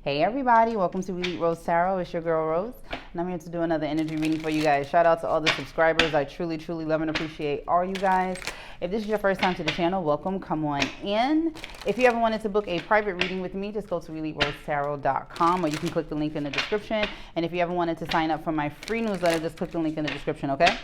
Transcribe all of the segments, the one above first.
Hey everybody, welcome to Elite Rose Tarot. It's your girl Rose, and I'm here to do another energy reading for you guys. Shout out to all the subscribers. I truly love and appreciate all you guys. If this is your first time to the channel, welcome, come on in. If you ever wanted to book a private reading with me, just go to eliterosetarot.com, or you can click the link in the description. And if you ever wanted to sign up for my free newsletter, just click the link in the description, okay?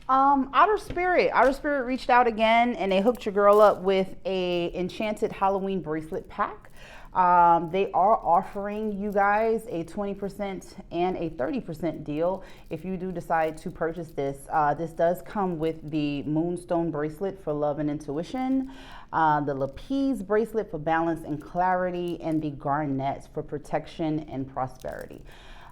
Outer Spirit reached out again, and they hooked your girl up with a enchanted Halloween bracelet pack. They are offering you guys a 20% and a 30% deal if you do decide to purchase this. This does come with the Moonstone bracelet for love and intuition, the Lapis bracelet for balance and clarity, and the Garnets for protection and prosperity.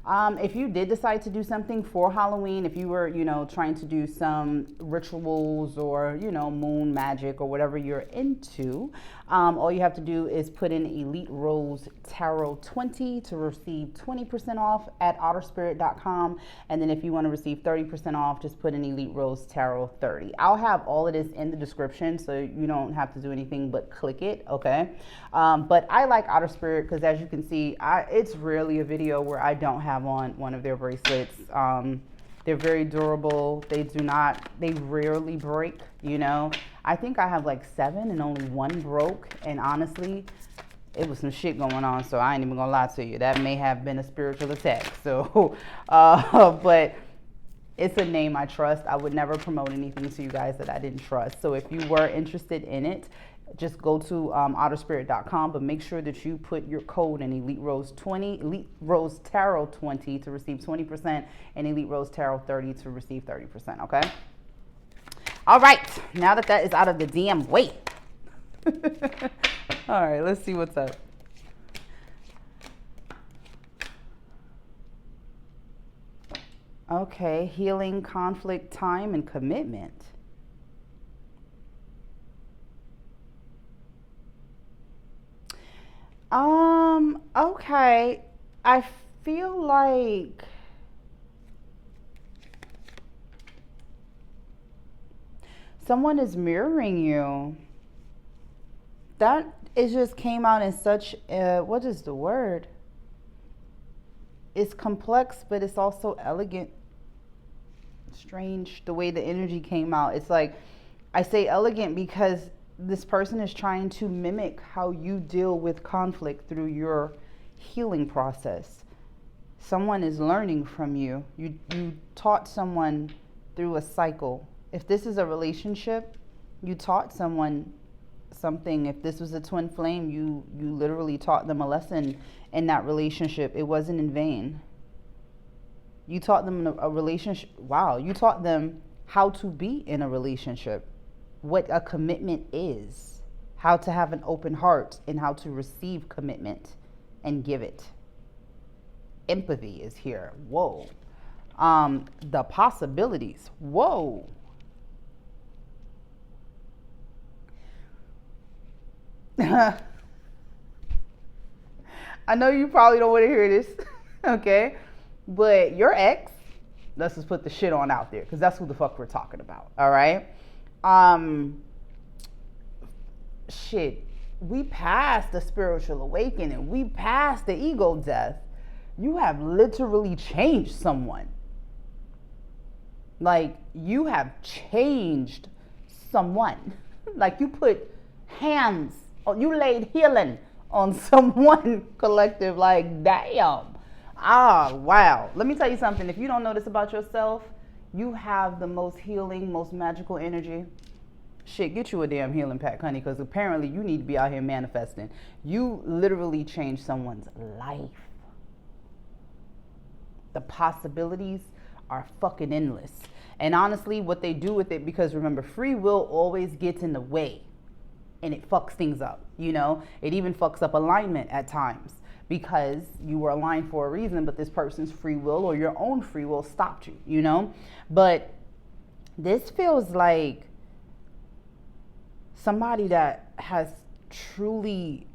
If you did decide to do something for Halloween, if you were, trying to do some rituals or, moon magic or whatever you're into, all you have to do is put in Elite Rose Tarot 20 to receive 20% off at outerspirit.com. And then if you want to receive 30% off, just put in Elite Rose Tarot 30. I'll have all of this in the description, so you don't have to do anything but click it, okay? But I like Outer Spirit because, as you can see, it's rarely a video where I don't have on one of their bracelets. They're very durable. They rarely break, I think I have like 7 and only 1 broke, and honestly, it was some shit going on, so I ain't even gonna lie to you. That may have been a spiritual attack. So, but it's a name I trust. I would never promote anything to you guys that I didn't trust. So if you were interested in it, just go to outerspirit.com, but make sure that you put your code in Elite Rose 20, Elite Rose Tarot 20 to receive 20%, and Elite Rose Tarot 30 to receive 30%, okay? All right, now that is out of the damn way. All right, let's see what's up. Okay, healing, conflict, time, and commitment. Okay, I feel like someone is mirroring you. It just came out in such, what is the word? It's complex, but it's also elegant. Strange the way the energy came out. It's like, I say elegant because this person is trying to mimic how you deal with conflict through your healing process. Someone is learning from you. You taught someone through a cycle. If this is a relationship, you taught someone something. If this was a twin flame, you literally taught them a lesson in that relationship. It wasn't in vain. You taught them a relationship. Wow, you taught them how to be in a relationship, what a commitment is, how to have an open heart, and how to receive commitment and give it. Empathy is here. Whoa. The possibilities. Whoa. I know you probably don't want to hear this, okay? But your ex, let's just put the shit on out there, because that's who the fuck we're talking about, all right? Shit, we passed the spiritual awakening. We passed the ego death. You have literally changed someone. Like, you have changed someone. Like, you put hands, or you laid healing on someone collective. Like, damn. Wow. Let me tell you something. If you don't know this about yourself, you have the most healing, most magical energy. Shit, get you a damn healing pack, honey, because apparently you need to be out here manifesting. You literally changed someone's life. The possibilities are fucking endless. And honestly, what they do with it, because remember, free will always gets in the way and it fucks things up, It even fucks up alignment at times because you were aligned for a reason, but this person's free will or your own free will stopped you, But this feels like somebody that has truly,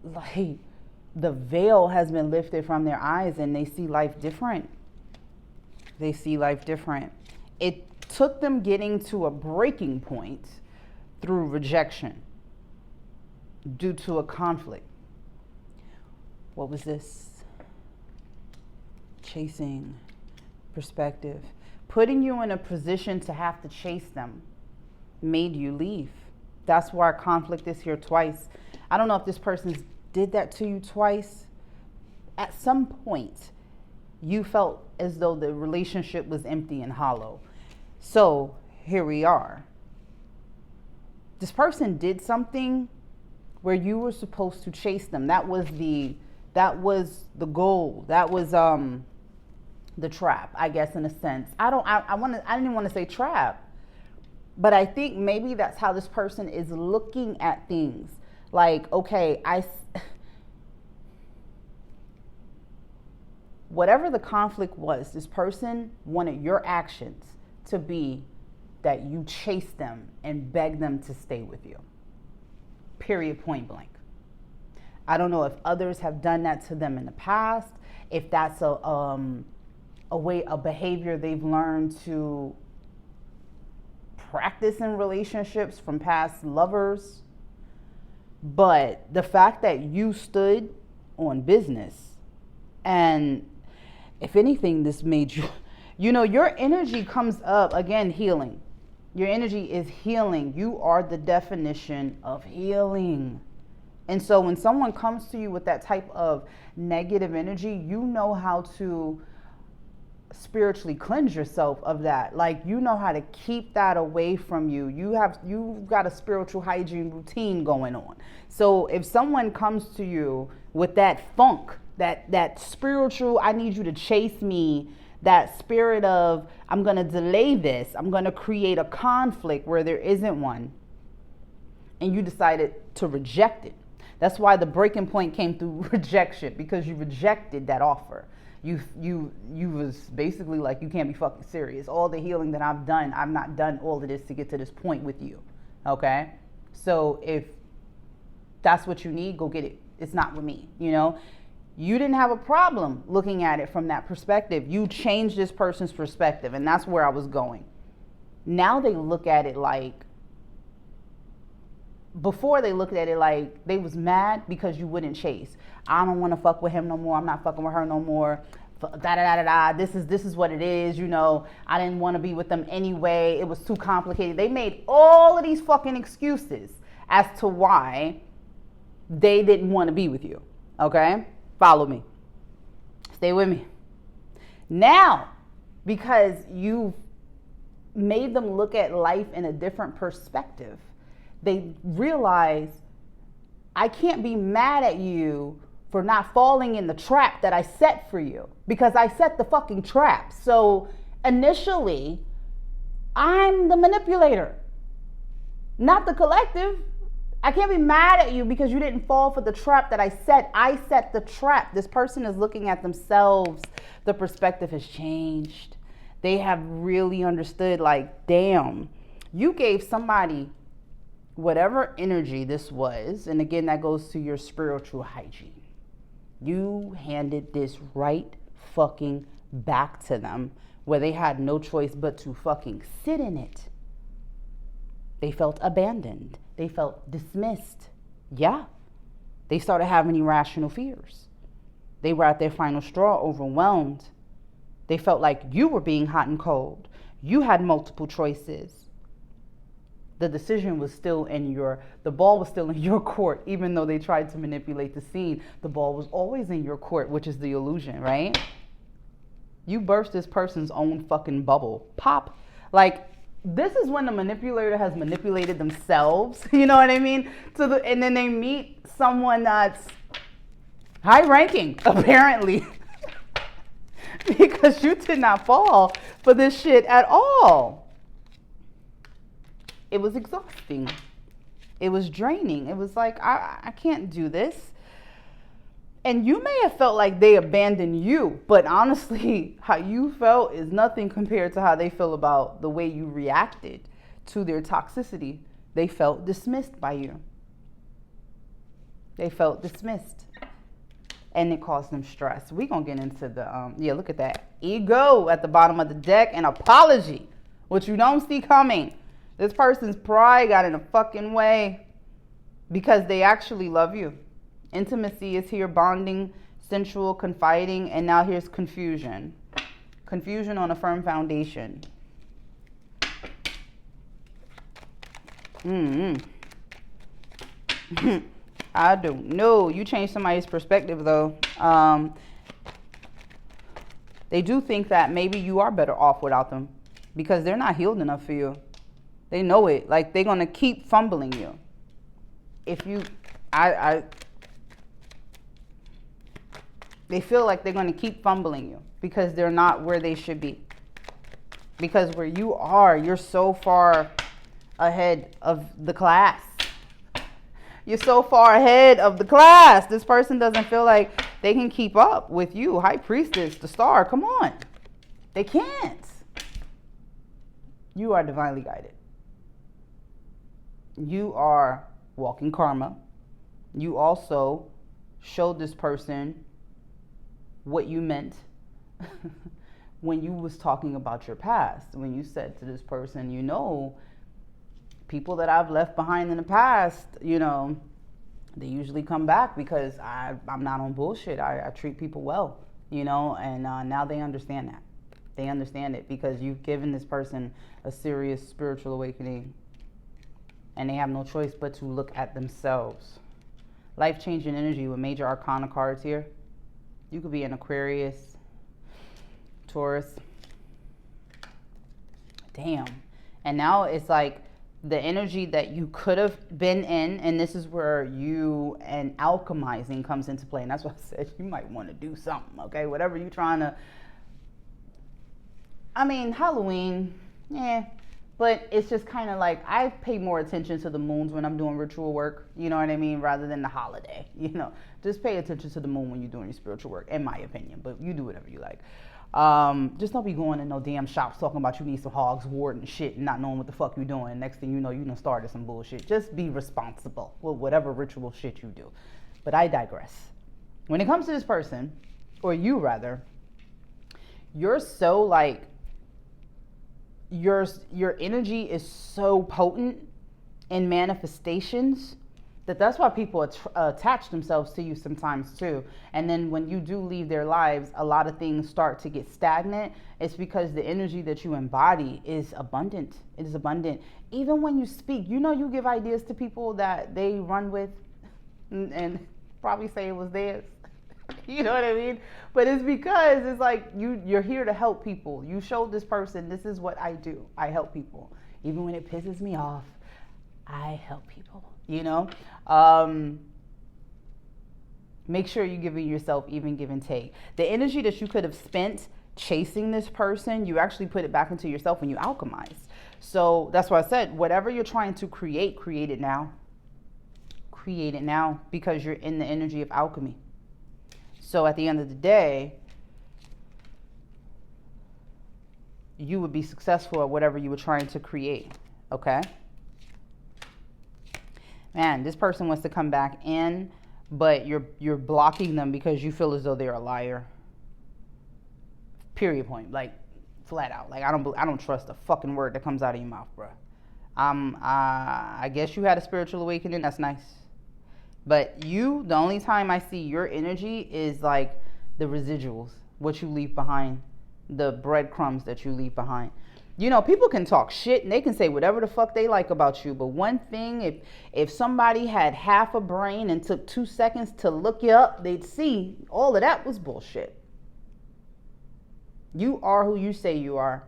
like, the veil has been lifted from their eyes and they see life different. They see life different. It took them getting to a breaking point through rejection due to a conflict. What was this? Chasing, perspective. Putting you in a position to have to chase them made you leave. That's why conflict is here twice. I don't know if this person did that to you twice. At some point, you felt as though the relationship was empty and hollow. So here we are. This person did something where you were supposed to chase them. That was the goal. That was the trap, I guess, in a sense. I didn't want to say trap, but I think maybe that's how this person is looking at things. Like, okay, whatever the conflict was, this person wanted your actions to be that you chase them and beg them to stay with you. Period, point blank. I don't know if others have done that to them in the past, if that's a behavior they've learned to practice in relationships from past lovers. But the fact that you stood on business, and if anything, this made you, your energy comes up, again, healing. Your energy is healing. You are the definition of healing. And so when someone comes to you with that type of negative energy, you know how to spiritually cleanse yourself of that. Like, you know how to keep that away from you. You've got a spiritual hygiene routine going on. So if someone comes to you with that funk, that spiritual, I need you to chase me, that spirit of, I'm going to delay this, I'm going to create a conflict where there isn't one, and you decided to reject it. That's why the breaking point came through rejection, because you rejected that offer. You was basically like, you can't be fucking serious. All the healing that I've done, I've not done all of this to get to this point with you. Okay? So if that's what you need, go get it. It's not with me, You didn't have a problem looking at it from that perspective. You changed this person's perspective, and that's where I was going. Now they look at it like, before they looked at it like they was mad because you wouldn't chase. I don't want to fuck with him no more. I'm not fucking with her no more. This is what it is. I didn't want to be with them anyway. It was too complicated. They made all of these fucking excuses as to why they didn't want to be with you. Okay? Follow me. Stay with me. Now, because you've made them look at life in a different perspective, they realize, I can't be mad at you for not falling in the trap that I set for you, because I set the fucking trap. So initially, I'm the manipulator, not the collective. I can't be mad at you because you didn't fall for the trap that I set. I set the trap. This person is looking at themselves. The perspective has changed. They have really understood, like, damn, you gave somebody whatever energy this was. And again, that goes to your spiritual hygiene. You handed this right fucking back to them, where they had no choice but to fucking sit in it. They felt abandoned. They felt dismissed. Yeah. They started having irrational fears. They were at their final straw, overwhelmed. They felt like you were being hot and cold. You had multiple choices. The decision was still the ball was still in your court, even though they tried to manipulate the scene. The ball was always in your court, which is the illusion, right? You burst this person's own fucking bubble. Pop. Like, this is when the manipulator has manipulated themselves, you know what I mean? And then they meet someone that's high ranking, apparently, because you did not fall for this shit at all. It was exhausting. It was draining. It was like, I can't do this. And you may have felt like they abandoned you, but honestly, how you felt is nothing compared to how they feel about the way you reacted to their toxicity. They felt dismissed by you. They felt dismissed. And it caused them stress. We're going to get into the, look at that. Ego at the bottom of the deck, and apology, which you don't see coming. This person's pride got in the fucking way because they actually love you. Intimacy is here, bonding sensual, confiding, and now here's confusion. Confusion on a firm foundation. I don't know. You changed somebody's perspective, though. They do think that maybe you are better off without them because they're not healed enough for you. They know it. Like, they're going to keep fumbling you. If you... They feel like they're going to keep fumbling you because they're not where they should be. Because where you are, you're so far ahead of the class. You're so far ahead of the class. This person doesn't feel like they can keep up with you. High Priestess, the star, come on. They can't. You are divinely guided. You are walking karma. You also showed this person what you meant when you was talking about your past. When you said to this person, you know, people that I've left behind in the past, you know, they usually come back because I'm not on bullshit. I treat people well, you know, and now they understand that. They understand it because you've given this person a serious spiritual awakening and they have no choice but to look at themselves. Life-changing energy with major arcana cards here. You could be an Aquarius, Taurus. Damn. And now it's like the energy that you could have been in, and this is where you and alchemizing comes into play. And that's why I said you might want to do something, okay? Whatever you're trying to... I mean, Halloween, yeah. But it's just kind of like, I pay more attention to the moons when I'm doing ritual work, you know what I mean, rather than the holiday, you know. Just pay attention to the moon when you're doing your spiritual work, in my opinion, but you do whatever you like. Just don't be going in no damn shops talking about you need some hogs, wart and shit and not knowing what the fuck you're doing. Next thing you know, you done started some bullshit. Just be responsible with whatever ritual shit you do. But I digress. When it comes to this person, or you rather, you're so like, your energy is so potent in manifestations that's why people attach themselves to you sometimes too. And then when you do leave their lives, a lot of things start to get stagnant. It's because the energy that you embody is abundant. It is abundant. Even when you speak, you know, you give ideas to people that they run with and probably say it was theirs. You know what I mean? But it's because it's like you're here to help people. You showed this person, this is what I do. I help people. Even when it pisses me off, I help people, you know? Make sure you're giving yourself even give and take. The energy that you could have spent chasing this person, you actually put it back into yourself when you alchemize. So that's why I said, whatever you're trying to create, create it now. Create it now because you're in the energy of alchemy. So at the end of the day, you would be successful at whatever you were trying to create, okay? Man, this person wants to come back in, but you're blocking them because you feel as though they're a liar. Period point. Like, flat out. Like, I don't trust a fucking word that comes out of your mouth, bro. I guess you had a spiritual awakening. That's nice. But the only time I see your energy is like the residuals, what you leave behind, the breadcrumbs that you leave behind. You know, people can talk shit and they can say whatever the fuck they like about you. But one thing, if somebody had half a brain and took 2 seconds to look you up, they'd see all of that was bullshit. You are who you say you are.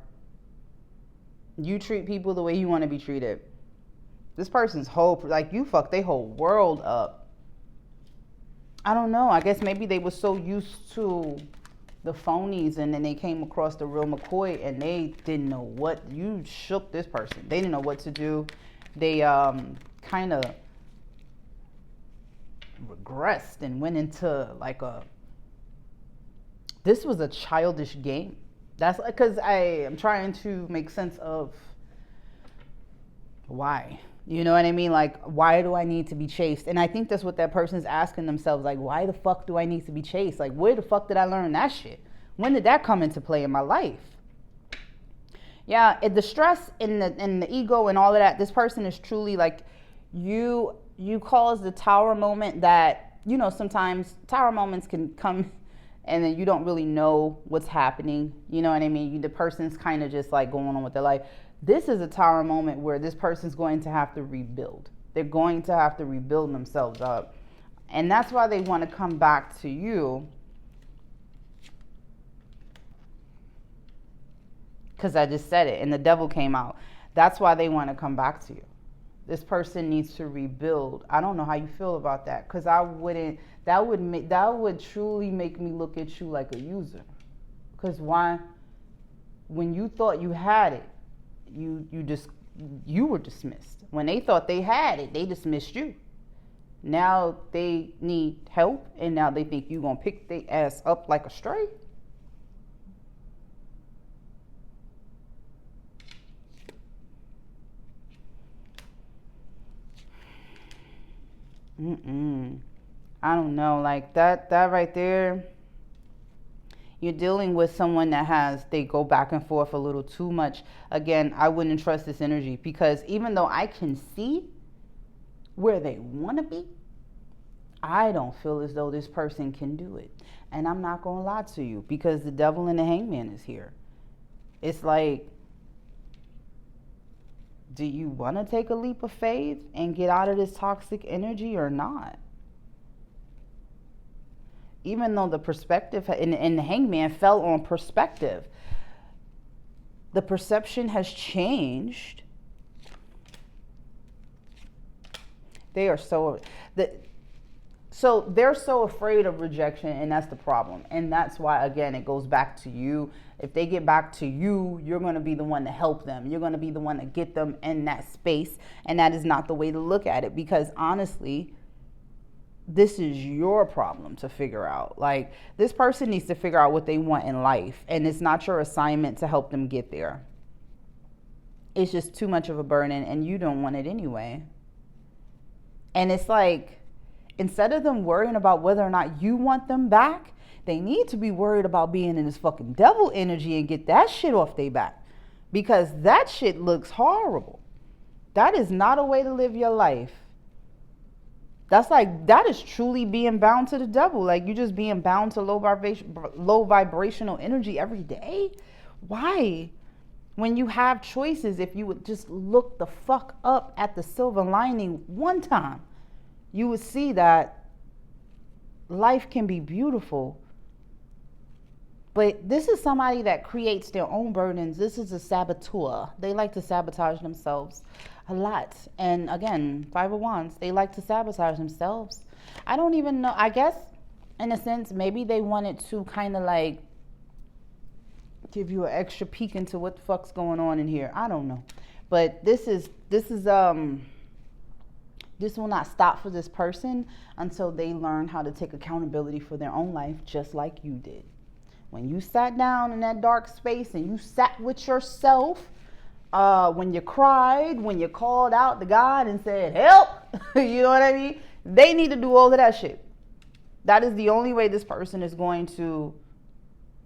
You treat people the way you want to be treated. This person's you fucked their whole world up. I don't know. I guess maybe they were so used to the phonies and then they came across the real McCoy and they didn't know what. You shook this person. They didn't know what to do. They kind of regressed and went into like this was a childish game. That's because I am trying to make sense of why. You know what I mean? Like, why do I need to be chased? And I think that's what that person's asking themselves. Like, why the fuck do I need to be chased? Like, where the fuck did I learn that shit? When did that come into play in my life? Yeah, the stress and the ego and all of that, this person is truly like, you caused the tower moment that you know, sometimes tower moments can come and then you don't really know what's happening. You know what I mean? The person's kind of just like going on with their life. This is a tower moment where this person's going to have to rebuild. They're going to have to rebuild themselves up. And that's why they want to come back to you. Because I just said it and the devil came out. That's why they want to come back to you. This person needs to rebuild. I don't know how you feel about that, because I wouldn't. That would truly make me look at you like a user. Because why? When you thought you had it, you were dismissed. When they thought they had it, they dismissed you. Now they need help, and now they think you gonna pick their ass up like a stray. I don't know, like that right there. You're dealing with someone that they go back and forth a little too much. Again, I wouldn't trust this energy, because even though I can see where they want to be, I don't feel as though this person can do it. And I'm not going to lie to you, because the devil and the hangman is here. It's like, do you want to take a leap of faith and get out of this toxic energy or not? Even though the perspective and the hangman fell on perspective, the perception has changed. They are so they're so afraid of rejection, and that's the problem. And that's why, again, it goes back to you. If they get back to you, you're going to be the one to help them. You're going to be the one to get them in that space. And that is not the way to look at it, because honestly, this is your problem to figure out. Like, this person needs to figure out what they want in life, and it's not your assignment to help them get there. It's just too much of a burden, and you don't want it anyway. And it's like, instead of them worrying about whether or not you want them back, they need to be worried about being in this fucking devil energy and get that shit off their back, because that shit looks horrible. That is not a way to live your life. That is truly being bound to the devil. Like, you just being bound to low vibrational energy every day. Why? When you have choices, if you would just look the fuck up at the silver lining one time, you would see that life can be beautiful. But this is somebody that creates their own burdens. This is a saboteur. They like to sabotage themselves a lot. And again, Five of Wands, they like to sabotage themselves. I don't even know. I guess, in a sense, maybe they wanted to kind of like give you an extra peek into what the fuck's going on in here. I don't know. But this will not stop for this person until they learn how to take accountability for their own life, just like you did. When you sat down in that dark space and you sat with yourself, when you cried, when you called out to God and said, help, you know what I mean? They need to do all of that shit. That is the only way this person is going to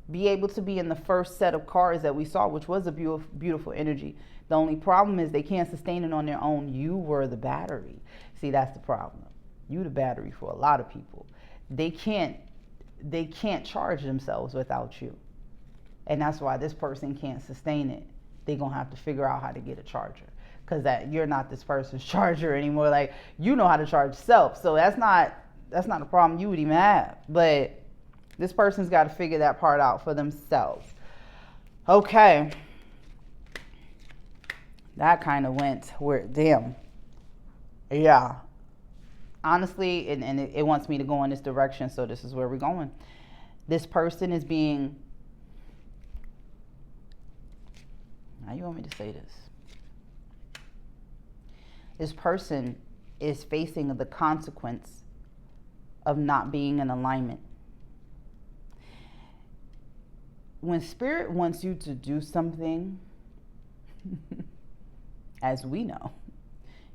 be able to be in the first set of cards that we saw, which was a beautiful, beautiful energy. The only problem is they can't sustain it on their own. You were the battery. See, that's the problem. You the battery for a lot of people. They can't charge themselves without you. And that's why this person can't sustain it. They're going to have to figure out how to get a charger, because that you're not this person's charger anymore. Like, you know how to charge yourself. So that's not a problem you would even have. But this person's got to figure that part out for themselves. Okay. That kind of went where, damn. Yeah. Honestly, and it wants me to go in this direction, so this is where we're going. This person is being... How you want me to say this? This person is facing the consequence of not being in alignment. When Spirit wants you to do something, as we know,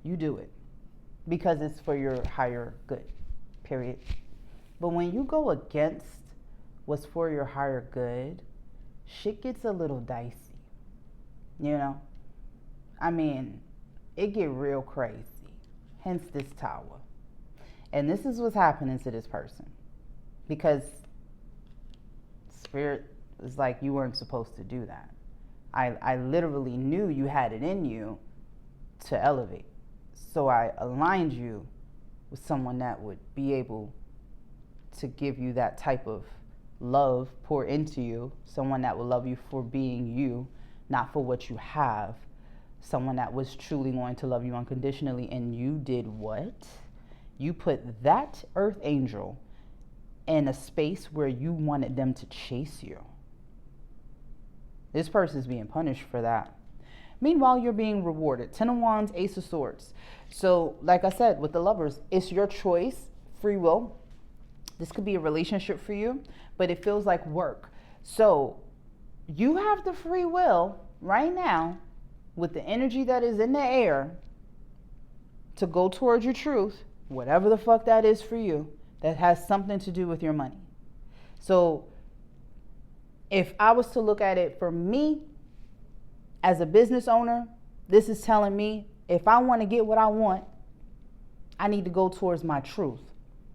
you do it because it's for your higher good, period. But when you go against what's for your higher good, shit gets a little dicey, you know? I mean, it get real crazy, hence this tower. And this is what's happening to this person. Because Spirit is like, you weren't supposed to do that. I literally knew you had it in you to elevate. So I aligned you with someone that would be able to give you that type of love, pour into you, someone that will love you for being you, not for what you have, someone that was truly going to love you unconditionally. And you did what? You put that earth angel in a space where you wanted them to chase you. This person's being punished for that. Meanwhile, you're being rewarded. 10 of Wands, Ace of Swords. So, like I said, with the Lovers, it's your choice, free will. This could be a relationship for you, but it feels like work. So, you have the free will right now, with the energy that is in the air, to go towards your truth, whatever the fuck that is for you, that has something to do with your money. So, if I was to look at it for me, as a business owner, this is telling me if I want to get what I want, I need to go towards my truth.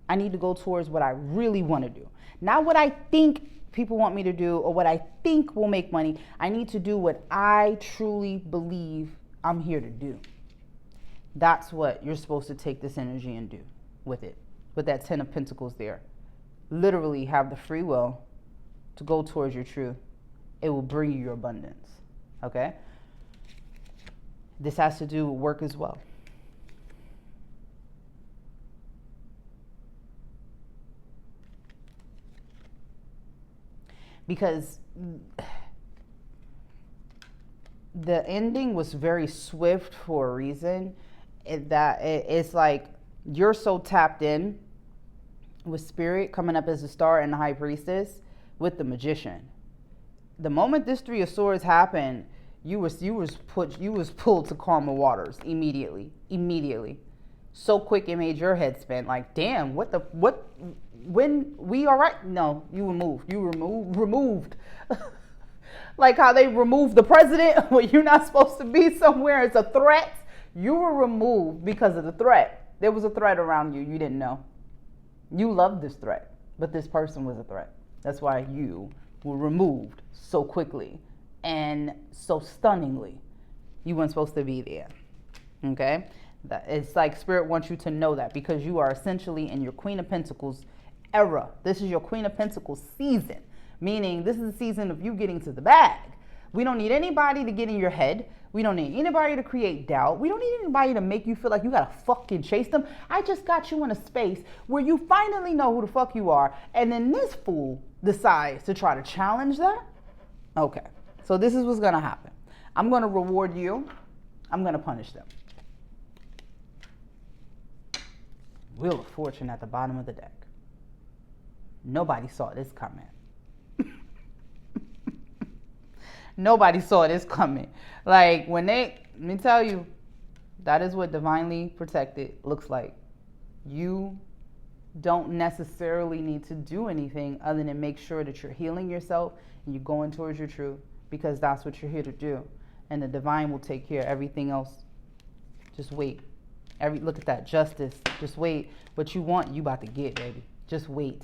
I need to go towards what I really want to do. Not what I think people want me to do or what I think will make money. I need to do what I truly believe I'm here to do. That's what you're supposed to take this energy and do with it. With that 10 of Pentacles there. Literally have the free will to go towards your truth. It will bring you your abundance. Okay? This has to do with work as well. Because the ending was very swift for a reason. It's like you're so tapped in with Spirit coming up as a star and the High Priestess with the Magician. The moment this 3 of Swords happened, you was pulled to calmer waters immediately. So quick it made your head spin. Like, damn, when we all right? No, you were removed. Like how they removed the president when you're not supposed to be somewhere. It's a threat. You were removed because of the threat. There was a threat around you. You didn't know. You loved this threat, but this person was a threat. That's why you were removed so quickly and so stunningly. You weren't supposed to be there. Okay? It's like Spirit wants you to know that, because you are essentially in your Queen of Pentacles era. This is your Queen of Pentacles season, meaning this is the season of you getting to the bag. We don't need anybody to get in your head. We don't need anybody to create doubt. We don't need anybody to make you feel like you gotta fucking chase them. I just got you in a space where you finally know who the fuck you are, and then this fool decides to try to challenge that. Okay, so this is what's gonna happen. I'm gonna reward you. I'm gonna punish them. Wheel of Fortune at the bottom of the deck. Nobody saw this coming. Nobody saw this coming. Like, let me tell you, that is what divinely protected looks like. You don't necessarily need to do anything other than make sure that you're healing yourself and you're going towards your truth, because that's what you're here to do. And the divine will take care of everything else. Just wait. Look at that, justice. Just wait. What you want, you about to get, baby. Just wait.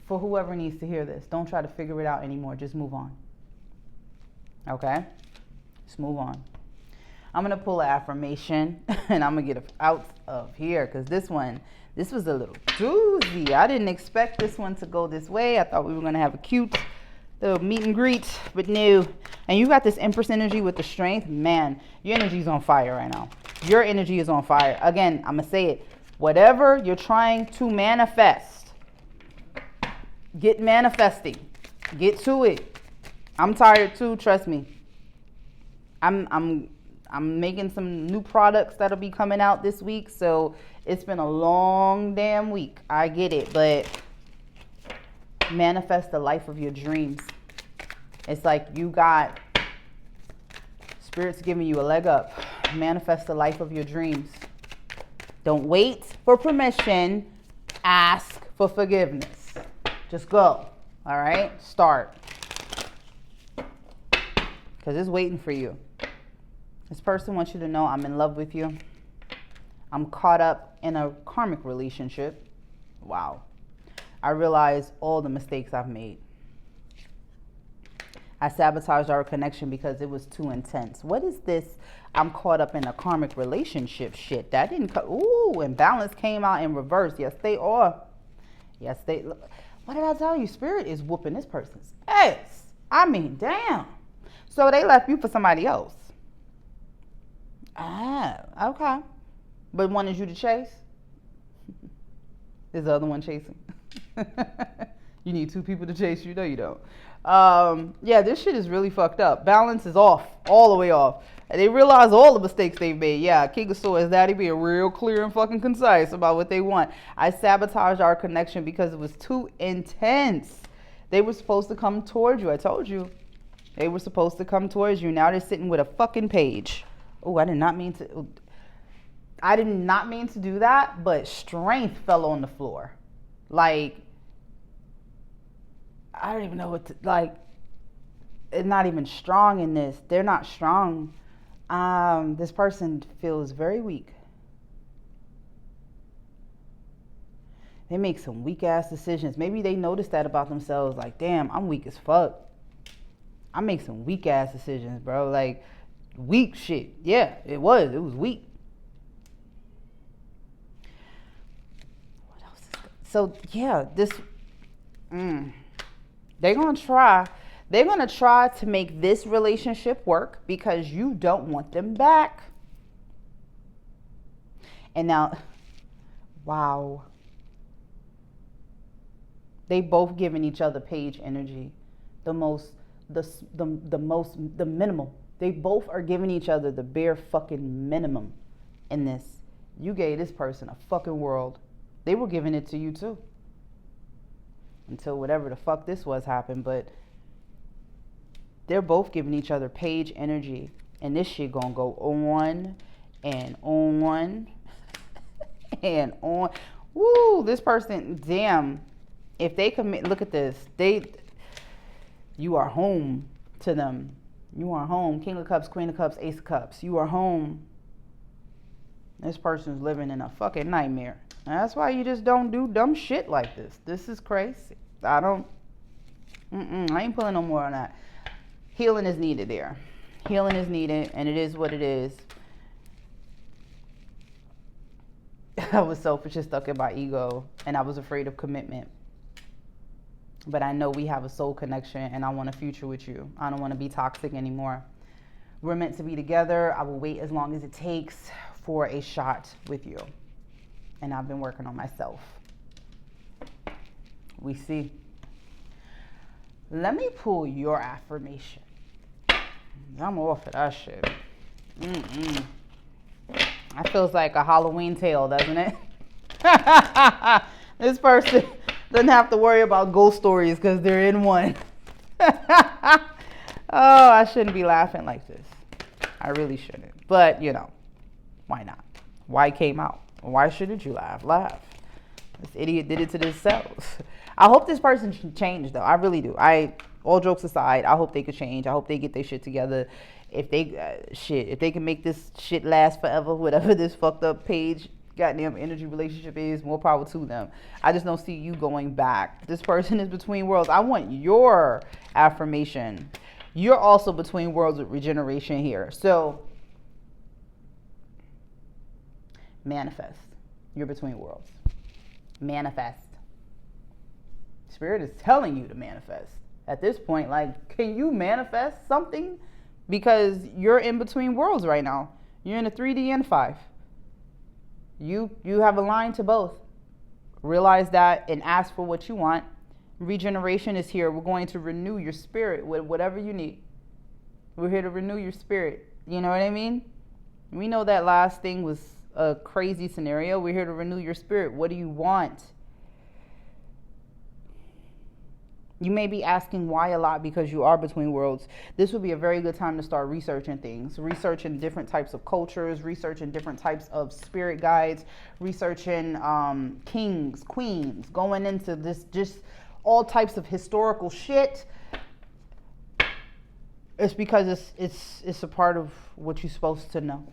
For whoever needs to hear this, don't try to figure it out anymore. Just move on. Okay? Just move on. I'm going to pull an affirmation and I'm going to get it out of here, because this was a little doozy. I didn't expect this one to go this way. I thought we were going to have a cute little meet and greet, but no. And you got this Empress energy with the strength. Man, your energy's on fire right now. Your energy is on fire. Again, I'm going to say it. Whatever you're trying to manifest, get manifesting. Get to it. I'm tired too, trust me. I'm making some new products that'll be coming out this week, so it's been a long damn week. I get it, but manifest the life of your dreams. It's like you got Spirit's giving you a leg up. Manifest the life of your dreams. Don't wait for permission. Ask for forgiveness. Just go. All right? Start. because it's waiting for you. This person wants you to know I'm in love with you. I'm caught up in a karmic relationship. Wow. I realize all the mistakes I've made. I sabotaged our connection because it was too intense. What is this? I'm caught up in a karmic relationship shit. That didn't come. Ooh, and balance came out in reverse. Yes, they are. Yes, they. What did I tell you? Spirit is whooping this person's ass. I mean, damn. So they left you for somebody else. Ah, okay. But wanted you to chase? Is the other one chasing? You need two people to chase you? No, you don't. Yeah, this shit is really fucked up. Balance is off, all the way off. And they realize all the mistakes they've made. Yeah, King of Swords, daddy being real clear and fucking concise about what they want. I sabotaged our connection because it was too intense. They were supposed to come towards you. I told you. They were supposed to come towards you. Now they're sitting with a fucking page. Oh, I did not mean to do that, but strength fell on the floor. Like, I don't even know what to, like, it's not even strong in this. They're not strong. This person feels very weak. They make some weak ass decisions. Maybe they noticed that about themselves. Like, damn, I'm weak as fuck. I make some weak ass decisions, bro. Like, weak shit. Yeah, it was weak. What else is that? So yeah, this they're gonna try to make this relationship work because you don't want them back. And now, wow, they both giving each other page energy, the minimal. They both are giving each other the bare fucking minimum in this. You gave this person a fucking world. They were giving it to you too. Until whatever the fuck this was happened, but they're both giving each other page energy. And this shit gonna go on and on and on. Woo, this person, damn. If they commit, look at this. You are home to them. You are home. King of Cups, Queen of Cups, Ace of Cups. You are home. This person's living in a fucking nightmare. And that's why you just don't do dumb shit like this. This is crazy. I ain't pulling no more on that. Healing is needed there. Healing is needed, and it is what it is. I was selfish and stuck in my ego, and I was afraid of commitment. But I know we have a soul connection, and I want a future with you. I don't want to be toxic anymore. We're meant to be together. I will wait as long as it takes for a shot with you. And I've been working on myself. We see. Let me pull your affirmation. I'm off of that shit. That feels like a Halloween tale, doesn't it? This person doesn't have to worry about ghost stories because they're in one. Oh, I shouldn't be laughing like this. I really shouldn't. But, you know, why not? Why it came out? Why shouldn't you laugh? Laugh. This idiot did it to themselves. I hope this person should change, though. I really do. All jokes aside, I hope they could change. I hope they get their shit together. If they if they can make this shit last forever, whatever this fucked up page goddamn energy relationship is, more power to them. I just don't see you going back. This person is between worlds. I want your affirmation. You're also between worlds with regeneration here. So manifest. You're between worlds. Manifest. Spirit is telling you to manifest. At this point, like, can you manifest something? Because you're in between worlds right now. You're in a 3D and 5. You have a line to both. Realize that and ask for what you want. Regeneration is here. We're going to renew your spirit with whatever you need. We're here to renew your spirit. You know what I mean? We know that last thing was a crazy scenario. We're here to renew your spirit. What do you want? You may be asking why a lot because you are between worlds. This would be a very good time to start researching things, researching different types of cultures, researching different types of spirit guides, researching kings, queens, going into this, just all types of historical shit. It's because it's a part of what you're supposed to know.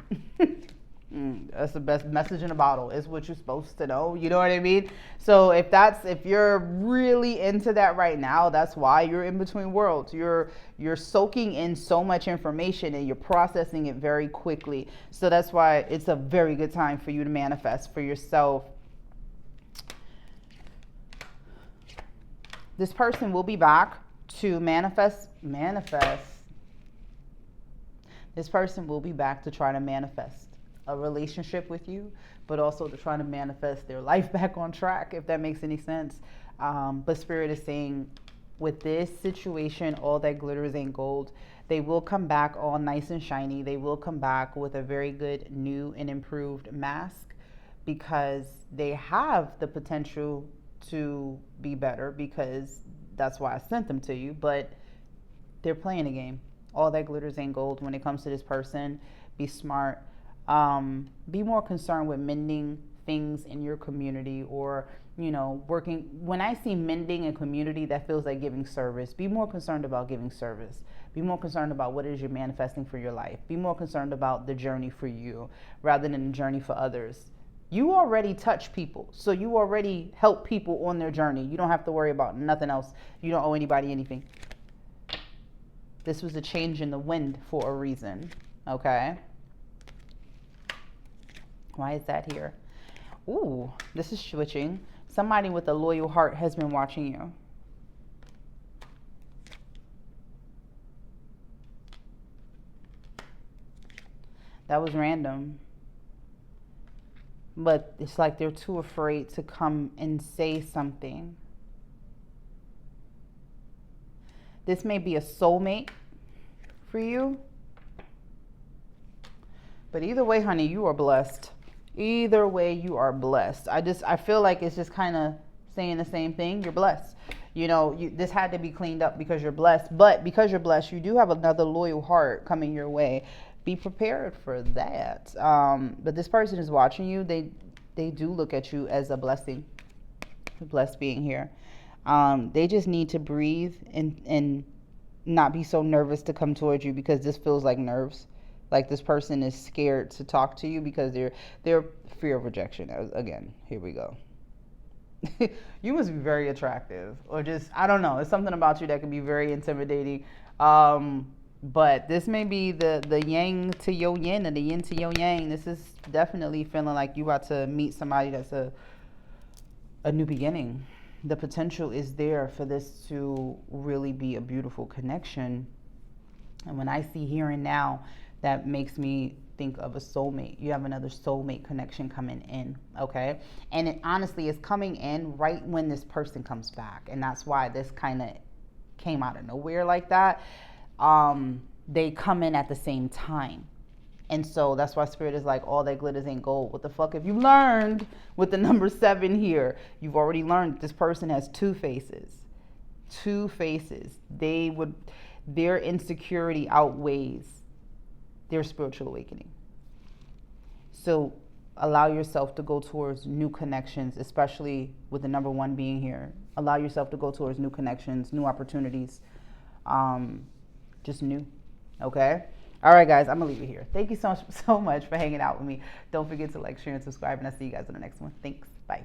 That's the best message in a bottle. It's what you're supposed to know. You know what I mean? So if you're really into that right now, that's why you're in between worlds. You're soaking in so much information and you're processing it very quickly. So that's why it's a very good time for you to manifest for yourself. This person will be back to manifest. This person will be back to try to manifest a relationship with you, but also to try to manifest their life back on track, if that makes any sense. But Spirit is saying, with this situation, all that glitters ain't gold. They will come back all nice and shiny. They will come back with a very good new and improved mask, because they have the potential to be better, because that's why I sent them to you. But they're playing a game. All that glitters ain't gold when it comes to this person. Be smart. Be more concerned with mending things in your community, or working. When I see mending in community, that feels like giving service. Be more concerned about giving service. Be more concerned about what it is you're manifesting for your life. Be more concerned about the journey for you rather than the journey for others. You already touch people, so you already help people on their journey. You don't have to worry about nothing else. You don't owe anybody anything. This was a change in the wind for a reason, okay? Why is that here? Ooh, this is switching. Somebody with a loyal heart has been watching you. That was random. But it's like they're too afraid to come and say something. This may be a soulmate for you. But either way, honey, you are blessed. Either way, you are blessed. I feel like it's just kind of saying the same thing. You're blessed. This had to be cleaned up because you're blessed. But because you're blessed, you do have another loyal heart coming your way. Be prepared for that. But this person is watching you. They do look at you as a blessing. Blessed being here. They just need to breathe and not be so nervous to come towards you, because this feels like nerves. Like this person is scared to talk to you because they're fear of rejection. Again, here we go. You must be very attractive, or just, I don't know. It's something about you that can be very intimidating. But this may be the yang to your yin and the yin to your yang. This is definitely feeling like you about to meet somebody that's a new beginning. The potential is there for this to really be a beautiful connection. And when I see here and now, that makes me think of a soulmate. You have another soulmate connection coming in, okay? And it honestly is coming in right when this person comes back. And that's why this kind of came out of nowhere like that. They come in at the same time. And so that's why Spirit is like, all that glitters ain't gold. What the fuck have you learned with the number 7 here? You've already learned this person has 2 faces. 2 faces. Their insecurity outweighs their spiritual awakening. So allow yourself to go towards new connections, especially with the number 1 being here. Allow yourself to go towards new connections, new opportunities. Just new. Okay? All right, guys, I'm going to leave it here. Thank you so much for hanging out with me. Don't forget to like, share, and subscribe, and I'll see you guys in the next one. Thanks. Bye.